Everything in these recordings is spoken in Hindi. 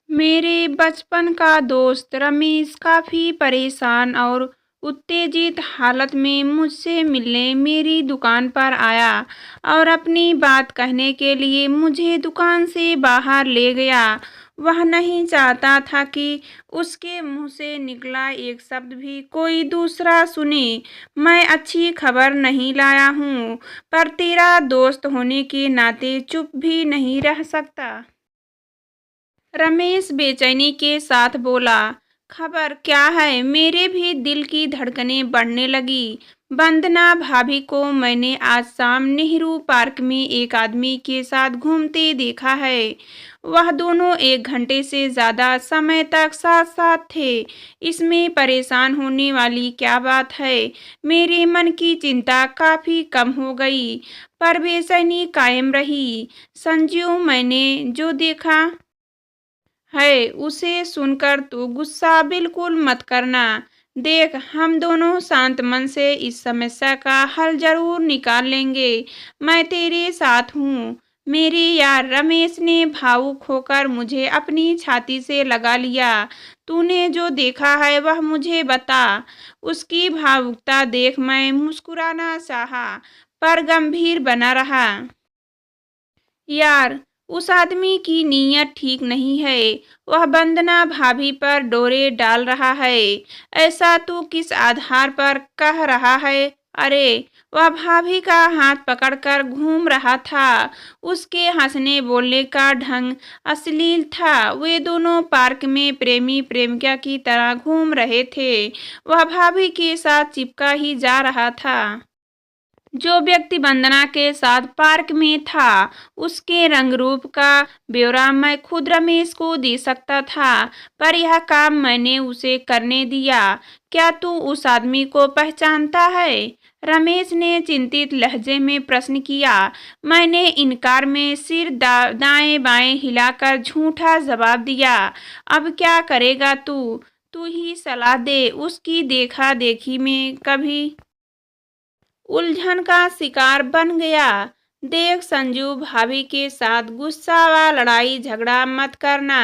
मेरे बचपन का दोस्त रमेश काफ़ी परेशान और उत्तेजित हालत में मुझसे मिलने मेरी दुकान पर आया और अपनी बात कहने के लिए मुझे दुकान से बाहर ले गया। वह नहीं चाहता था कि उसके मुंह से निकला एक शब्द भी कोई दूसरा सुने। मैं अच्छी खबर नहीं लाया हूँ, पर तेरा दोस्त होने के नाते चुप भी नहीं रह सकता। रमेश बेचैनी के साथ बोला। खबर क्या है? मेरे भी दिल की धड़कनें बढ़ने लगी। वंदना भाभी को मैंने आज शाम नेहरू पार्क में एक आदमी के साथ घूमते देखा है। वह दोनों 1 घंटे से ज्यादा समय तक साथ साथ थे। इसमें परेशान होने वाली क्या बात है? मेरे मन की चिंता काफी कम हो गई, पर बेचैनी कायम रही। संजू, मैंने जो देखा है उसे सुनकर तू गुस्सा बिल्कुल मत करना। देख, हम दोनों शांत मन से इस समस्या का हल जरूर निकाल लेंगे। मैं तेरे साथ हूँ मेरे यार। रमेश ने भावुक होकर मुझे अपनी छाती से लगा लिया। तूने जो देखा है वह मुझे बता। उसकी भावुकता देख मैं मुस्कुराना चाहा, पर गंभीर बना रहा। यार, उस आदमी की नीयत ठीक नहीं है। वह वंदना भाभी पर डोरे डाल रहा है। ऐसा तू किस आधार पर कह रहा है? अरे, वह भाभी का हाथ पकड़कर घूम रहा था। उसके हंसने बोलने का ढंग अश्लील था। वे दोनों पार्क में प्रेमी प्रेमिका की तरह घूम रहे थे। वह भाभी के साथ चिपका ही जा रहा था। जो व्यक्ति वंदना के साथ पार्क में था, उसके रंग रूप का ब्यौरा मैं खुद रमेश को दे सकता था, पर यह काम मैंने उसे करने दिया। क्या तू उस आदमी को पहचानता है? रमेश ने चिंतित लहजे में प्रश्न किया। मैंने इनकार में सिर दाएं बाएं हिलाकर झूठा जवाब दिया। अब क्या करेगा तू? तू ही सलाह दे। उसकी देखा देखी में कभी उलझन का शिकार बन गया। देख संजू, भाभी के साथ गुस्सा व लड़ाई झगड़ा मत करना।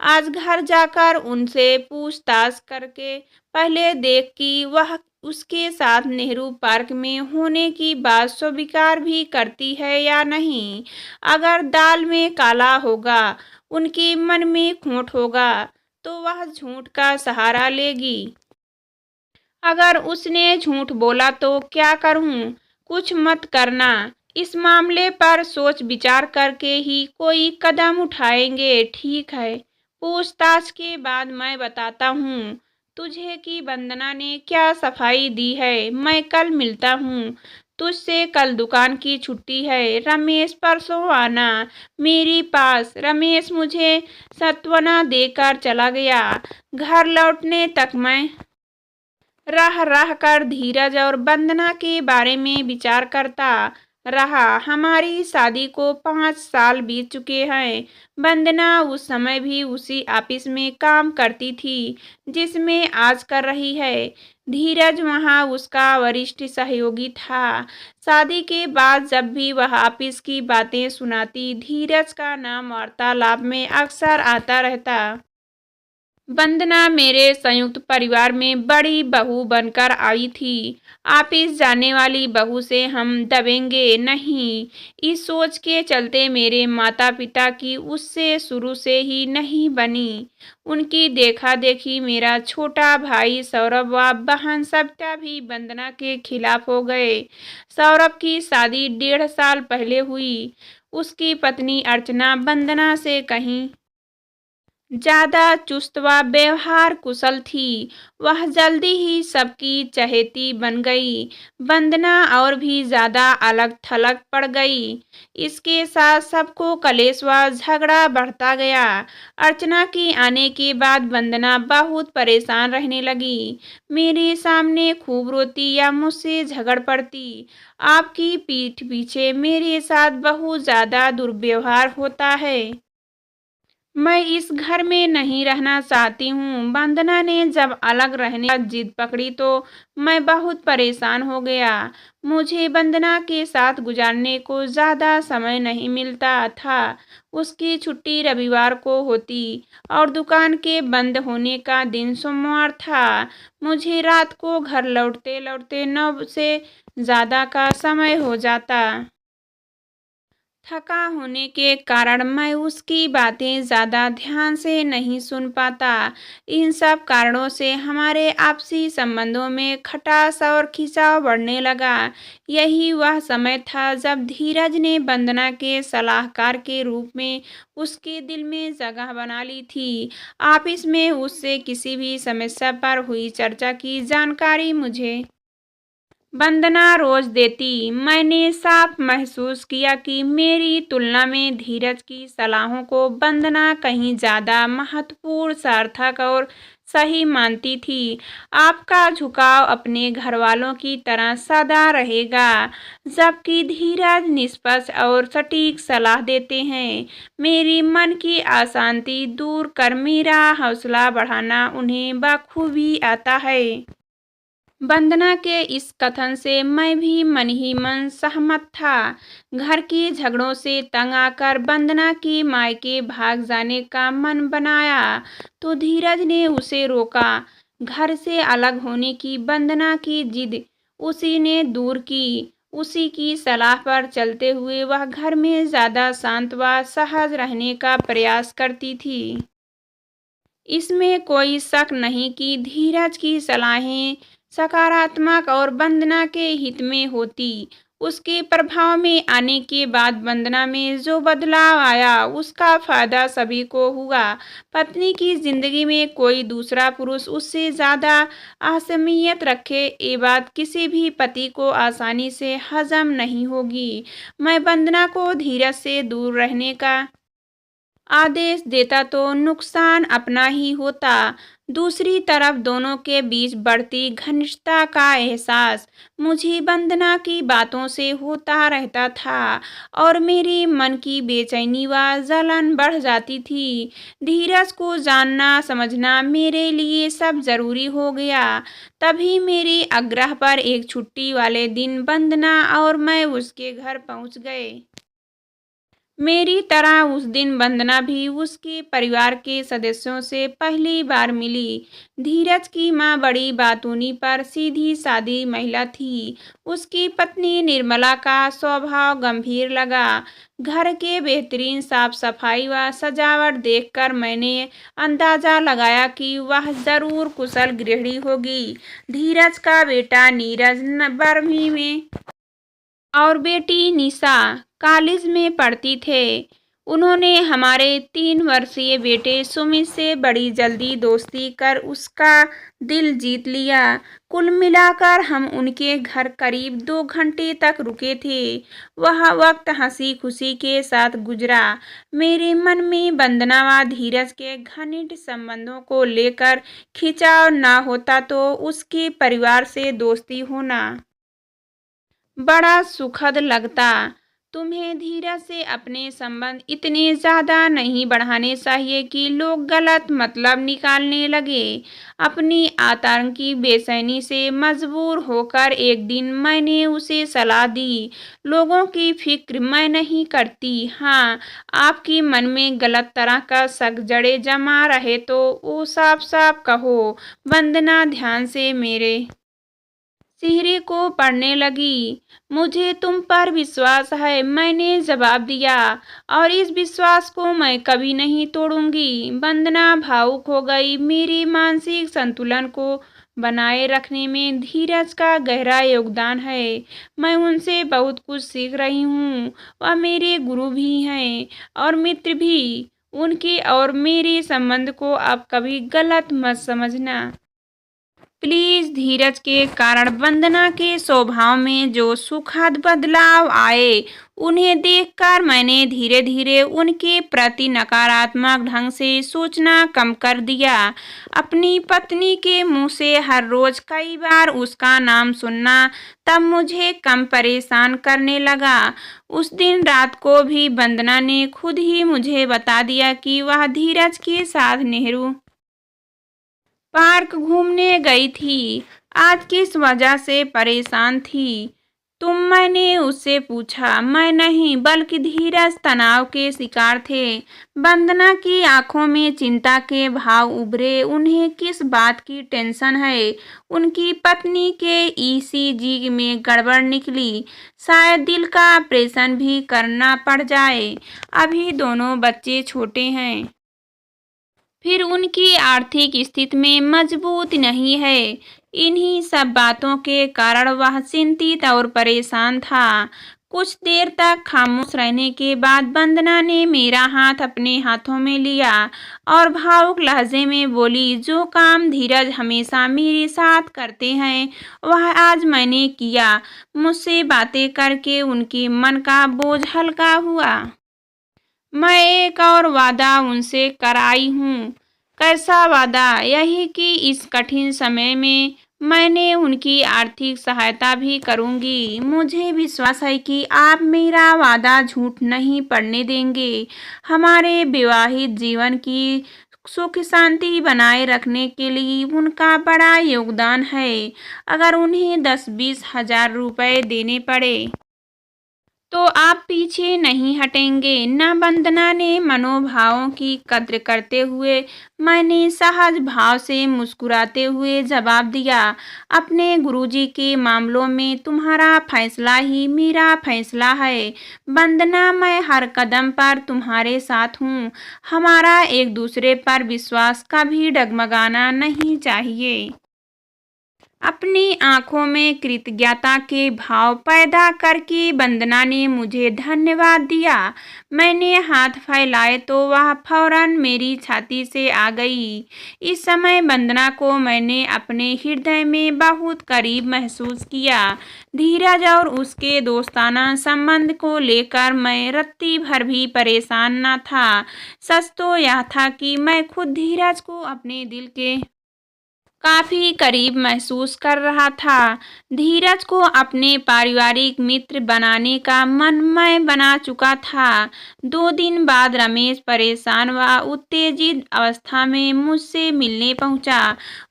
आज घर जाकर उनसे पूछताछ करके पहले देख कि वह उसके साथ नेहरू पार्क में होने की बात स्वीकार भी करती है या नहीं। अगर दाल में काला होगा, उनके मन में खोट होगा, तो वह झूठ का सहारा लेगी। अगर उसने झूठ बोला तो क्या करूं? कुछ मत करना। इस मामले पर सोच विचार करके ही कोई कदम उठाएंगे, ठीक है? पूछताछ के बाद मैं बताता हूँ तुझे कि वंदना ने क्या सफाई दी है। मैं कल मिलता हूँ तुझसे। कल दुकान की छुट्टी है। रमेश परसों आना मेरे पास। रमेश मुझे सांत्वना देकर चला गया। घर लौटने तक मैं रह रह कर धीरज और वंदना के बारे में विचार करता रहा। हमारी शादी को 5 साल बीत चुके हैं। वंदना उस समय भी उसी ऑफिस में काम करती थी जिसमें आज कर रही है। धीरज वहाँ उसका वरिष्ठ सहयोगी था। शादी के बाद जब भी वह ऑफिस की बातें सुनाती, धीरज का नाम वार्तालाप में अक्सर आता रहता। वंदना मेरे संयुक्त परिवार में बड़ी बहू बनकर आई थी। ऑफिस जाने वाली बहू से हम दबेंगे नहीं, इस सोच के चलते मेरे माता पिता की उससे शुरू से ही नहीं बनी। उनकी देखा देखी मेरा छोटा भाई सौरभ व बहन सविता भी वंदना के खिलाफ हो गए। सौरभ की शादी 1.5 साल पहले हुई। उसकी पत्नी अर्चना वंदना से कहीं ज्यादा चुस्त व व्यवहार कुशल थी। वह जल्दी ही सबकी चहेती बन गई। वंदना और भी ज्यादा अलग थलग पड़ गई। इसके साथ सबको कलेश व झगड़ा बढ़ता गया। अर्चना के आने के बाद वंदना बहुत परेशान रहने लगी। मेरे सामने खूब रोती या मुझसे झगड़ पड़ती। आपकी पीठ पीछे मेरे साथ बहुत ज्यादा दुर्व्यवहार होता है। मैं इस घर में नहीं रहना चाहती हूँ। वंदना ने जब अलग रहने का जिद पकड़ी तो मैं बहुत परेशान हो गया। मुझे वंदना के साथ गुजारने को ज़्यादा समय नहीं मिलता था। उसकी छुट्टी रविवार को होती और दुकान के बंद होने का दिन सोमवार था। मुझे रात को घर लौटते लौटते 9 से ज़्यादा का समय हो जाता। थका होने के कारण मैं उसकी बातें ज़्यादा ध्यान से नहीं सुन पाता। इन सब कारणों से हमारे आपसी संबंधों में खटास और खिंचाव बढ़ने लगा। यही वह समय था जब धीरज ने वंदना के सलाहकार के रूप में उसके दिल में जगह बना ली थी। ऑफिस में उससे किसी भी समस्या पर हुई चर्चा की जानकारी मुझे वंदना रोज देती। मैंने साफ महसूस किया कि मेरी तुलना में धीरज की सलाहों को वंदना कहीं ज्यादा महत्वपूर्ण, सार्थक और सही मानती थी। आपका झुकाव अपने घर वालों की तरह सदा रहेगा, जबकि धीरज निष्पक्ष और सटीक सलाह देते हैं। मेरी मन की अशांति दूर कर मेरा हौसला बढ़ाना उन्हें बखूबी आता है। वंदना के इस कथन से मैं भी मन ही मन सहमत था। घर के झगड़ों से तंग आकर वंदना की मायके भाग जाने का मन बनाया तो धीरज ने उसे रोका। घर से अलग होने की वंदना की जिद उसी ने दूर की। उसी की सलाह पर चलते हुए वह घर में ज्यादा शांत व सहज रहने का प्रयास करती थी। इसमें कोई शक नहीं कि धीरज की सलाहें सकारात्मक और वंदना के हित में होती। उसके प्रभाव में आने के बाद वंदना में जो बदलाव आया उसका फायदा सभी को हुआ। पत्नी की जिंदगी में कोई दूसरा पुरुष उससे ज्यादा अहमियत रखे, ये बात किसी भी पति को आसानी से हजम नहीं होगी। मैं वंदना को धीरज से दूर रहने का आदेश देता तो नुकसान अपना ही होता। दूसरी तरफ दोनों के बीच बढ़ती घनिष्ठता का एहसास मुझे वंदना की बातों से होता रहता था और मेरे मन की बेचैनी व जलन बढ़ जाती थी। धीरज को जानना समझना मेरे लिए सब जरूरी हो गया। तभी मेरे आग्रह पर एक छुट्टी वाले दिन वंदना और मैं उसके घर पहुंच गए। मेरी तरह उस दिन वंदना भी उसके परिवार के सदस्यों से पहली बार मिली। धीरज की माँ बड़ी बातूनी पर सीधी सादी महिला थी। उसकी पत्नी निर्मला का स्वभाव गंभीर लगा। घर के बेहतरीन साफ सफाई व सजावट देखकर मैंने अंदाजा लगाया कि वह जरूर कुशल गृहिणी होगी। धीरज का बेटा नीरज 12वीं में और बेटी निशा कॉलेज में पढ़ती थे। उन्होंने हमारे 3 वर्षीय बेटे सुमित से बड़ी जल्दी दोस्ती कर उसका दिल जीत लिया। कुल मिलाकर हम उनके घर करीब 2 घंटे तक रुके थे। वह वक्त हंसी खुशी के साथ गुजरा। मेरे मन में वंदना व धीरज के घनिष्ठ संबंधों को लेकर खिंचाव न होता तो उसके परिवार से दोस्ती होना बड़ा सुखद लगता। तुम्हें धीरज से अपने संबंध इतने ज्यादा नहीं बढ़ाने चाहिए कि लोग गलत मतलब निकालने लगे। अपनी आतंकी बेचैनी से मजबूर होकर एक दिन मैंने उसे सलाह दी, लोगों की फिक्र मैं नहीं करती। हाँ, आपकी मन में गलत तरह का शक जड़े जमा रहे तो वो साफ साफ कहो। वंदना ध्यान से मेरे चेहरे को पढ़ने लगी। मुझे तुम पर विश्वास है, मैंने जवाब दिया, और इस विश्वास को मैं कभी नहीं तोड़ूंगी। वंदना भावुक हो गई। मेरे मानसिक संतुलन को बनाए रखने में धीरज का गहरा योगदान है। मैं उनसे बहुत कुछ सीख रही हूँ। वह मेरे गुरु भी हैं और मित्र भी। उनके और मेरे संबंध को आप कभी गलत मत समझना। प्लीज धीरज के कारण वंदना के स्वभाव में जो सुखद बदलाव आए उन्हें देखकर मैंने धीरे धीरे उनके प्रति नकारात्मक ढंग से सोचना कम कर दिया। अपनी पत्नी के मुंह से हर रोज कई बार उसका नाम सुनना तब मुझे कम परेशान करने लगा। उस दिन रात को भी वंदना ने खुद ही मुझे बता दिया कि वह धीरज के साथ नेहरू पार्क घूमने गई थी। आज किस वजह से परेशान थी मैंने उससे पूछा। मैं नहीं बल्कि धीरज तनाव के शिकार थे। वंदना की आंखों में चिंता के भाव उभरे। उन्हें किस बात की टेंशन है? उनकी पत्नी के ईसीजी में गड़बड़ निकली। शायद दिल का ऑपरेशन भी करना पड़ जाए। अभी दोनों बच्चे छोटे हैं। फिर उनकी आर्थिक स्थिति में मजबूत नहीं है। इन्हीं सब बातों के कारण वह चिंतित और परेशान था। कुछ देर तक खामोश रहने के बाद वंदना ने मेरा हाथ अपने हाथों में लिया और भावुक लहजे में बोली, जो काम धीरज हमेशा मेरे साथ करते हैं वह आज मैंने किया। मुझसे बातें करके उनके मन का बोझ हल्का हुआ। मैं एक और वादा उनसे कराई हूँ। कैसा वादा? यही कि इस कठिन समय में मैंने उनकी आर्थिक सहायता भी करूंगी। मुझे विश्वास है कि आप मेरा वादा झूठ नहीं पड़ने देंगे। हमारे विवाहित जीवन की सुख शांति बनाए रखने के लिए उनका बड़ा योगदान है। अगर उन्हें 10-20 हजार रुपए देने पड़े तो आप पीछे नहीं हटेंगे न? वंदना ने मनोभावों की कद्र करते हुए मैंने सहज भाव से मुस्कुराते हुए जवाब दिया, अपने गुरुजी के मामलों में तुम्हारा फैसला ही मेरा फैसला है। वंदना, मैं हर कदम पर तुम्हारे साथ हूँ। हमारा एक दूसरे पर विश्वास कभी डगमगाना नहीं चाहिए। अपनी आंखों में कृतज्ञता के भाव पैदा करके वंदना ने मुझे धन्यवाद दिया। मैंने हाथ फैलाए तो वह फौरन मेरी छाती से आ गई। इस समय वंदना को मैंने अपने हृदय में बहुत करीब महसूस किया। धीरज और उसके दोस्ताना संबंध को लेकर मैं रत्ती भर भी परेशान न था। सच तो यह था कि मैं खुद धीरज को अपने दिल के काफी करीब महसूस कर रहा था। धीरज को अपने पारिवारिक मित्र बनाने का मन मैं बना चुका था। 2 दिन बाद रमेश परेशान व उत्तेजित अवस्था में मुझसे मिलने पहुंचा।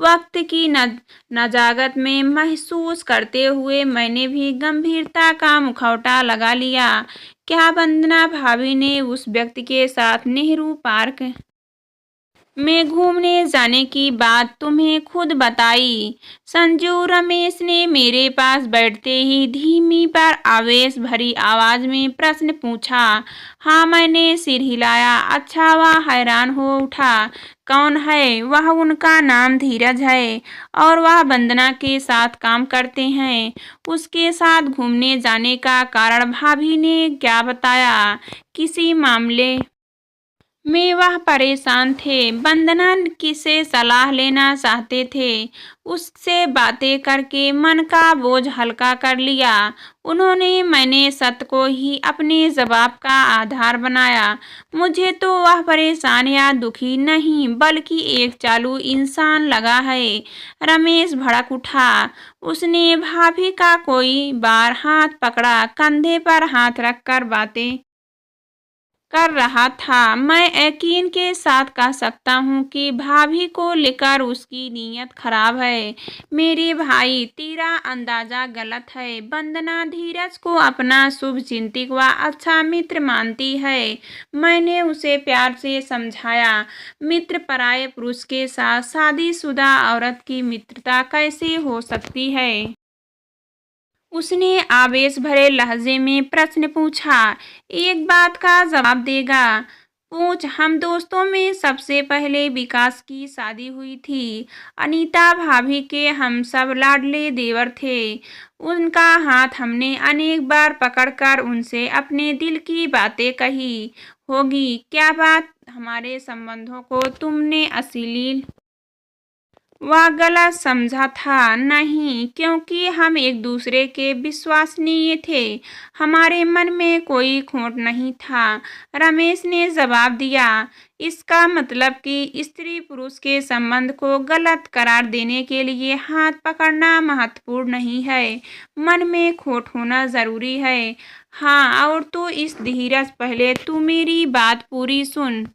वक्त की नजाकत में महसूस करते हुए मैंने भी गंभीरता का मुखौटा लगा लिया। क्या वंदना भाभी ने उस व्यक्ति के साथ नेहरू पार्क में घूमने जाने की बात तुम्हें खुद बताई? संजू, रमेश ने मेरे पास बैठते ही धीमी पर आवेश भरी आवाज में प्रश्न पूछा। हाँ, मैंने सिर हिलाया। अच्छा, वह हैरान हो उठा। कौन है वह? उनका नाम धीरज है और वह वंदना के साथ काम करते हैं। उसके साथ घूमने जाने का कारण भाभी ने क्या बताया? किसी मामले में वह परेशान थे। वंदना किसे सलाह लेना चाहते थे। उससे बातें करके मन का बोझ हल्का कर लिया। मैंने सत्य को ही अपने जवाब का आधार बनाया। मुझे तो वह परेशान या दुखी नहीं बल्कि एक चालू इंसान लगा है। रमेश भड़क उठा। उसने भाभी का कोई बार हाथ पकड़ा, कंधे पर हाथ रखकर बातें कर रहा था। मैं यकीन के साथ कह सकता हूँ कि भाभी को लेकर उसकी नीयत खराब है। मेरे भाई, तेरा अंदाजा गलत है। वंदना धीरज को अपना शुभ चिंतक व अच्छा मित्र मानती है। मैंने उसे प्यार से समझाया। मित्र पराये पुरुष के साथ शादीशुदा औरत की मित्रता कैसे हो सकती है? उसने आवेश भरे लहजे में प्रश्न पूछा। एक बात का जवाब देगा? पूछ। हम दोस्तों में सबसे पहले विकास की शादी हुई थी। अनीता भाभी के हम सब लाडले देवर थे। उनका हाथ हमने अनेक बार पकड़कर उनसे अपने दिल की बातें कही होगी। क्या बात? हमारे संबंधों को तुमने अश्लील वह गलत समझा था। नहीं, क्योंकि हम एक दूसरे के विश्वसनीय थे। हमारे मन में कोई खोट नहीं था, रमेश ने जवाब दिया। इसका मतलब कि स्त्री पुरुष के संबंध को गलत करार देने के लिए हाथ पकड़ना महत्वपूर्ण नहीं है। मन में खोट होना जरूरी है। हाँ, और तो इस धीरज, पहले तू मेरी बात पूरी सुन।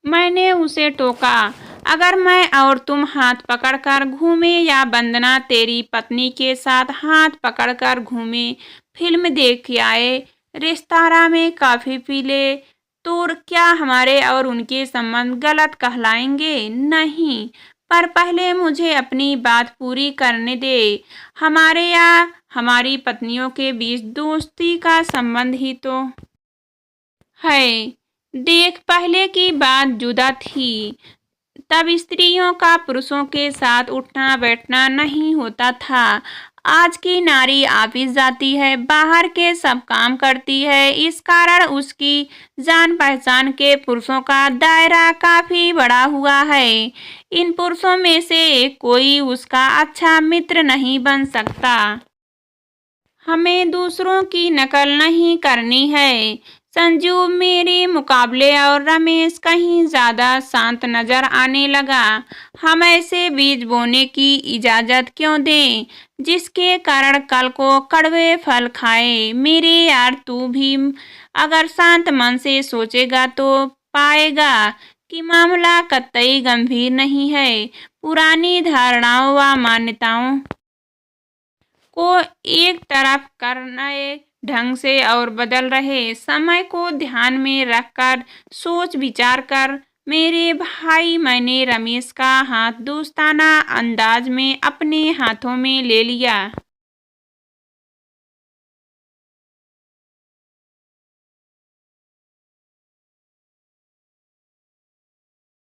मैंने उसे टोका। अगर मैं और तुम हाथ पकड़कर घूमे या वंदना तेरी पत्नी के साथ हाथ पकड़कर घूमे, फिल्म देख के आए, रेस्तरां में कॉफी पी ले, तो क्या हमारे और उनके संबंध गलत कहलाएंगे? नहीं। पर पहले मुझे अपनी बात पूरी करने दे। हमारे या हमारी पत्नियों के बीच दोस्ती का संबंध ही तो है। देख, पहले की बात जुदा थी। तब स्त्रियों का पुरुषों के साथ उठना बैठना नहीं होता था। आज की नारी ऑफिस जाती है, बाहर के सब काम करती है। इस कारण उसकी जान पहचान के पुरुषों का दायरा काफी बड़ा हुआ है। इन पुरुषों में से कोई उसका अच्छा मित्र नहीं बन सकता। हमें दूसरों की नकल नहीं करनी है। संजू मेरे मुकाबले और रमेश कहीं ज्यादा शांत नजर आने लगा। हम ऐसे बीज बोने की इजाजत क्यों दें जिसके कारण कल को कड़वे फल खाए? मेरे यार, तू भी अगर शांत मन से सोचेगा तो पाएगा कि मामला कतई गंभीर नहीं है। पुरानी धारणाओं व मान्यताओं को एक तरफ कर नए ढंग से और बदल रहे समय को ध्यान में रखकर सोच विचार कर मेरे भाई। मैंने रमेश का हाथ दोस्ताना अंदाज में अपने हाथों में ले लिया।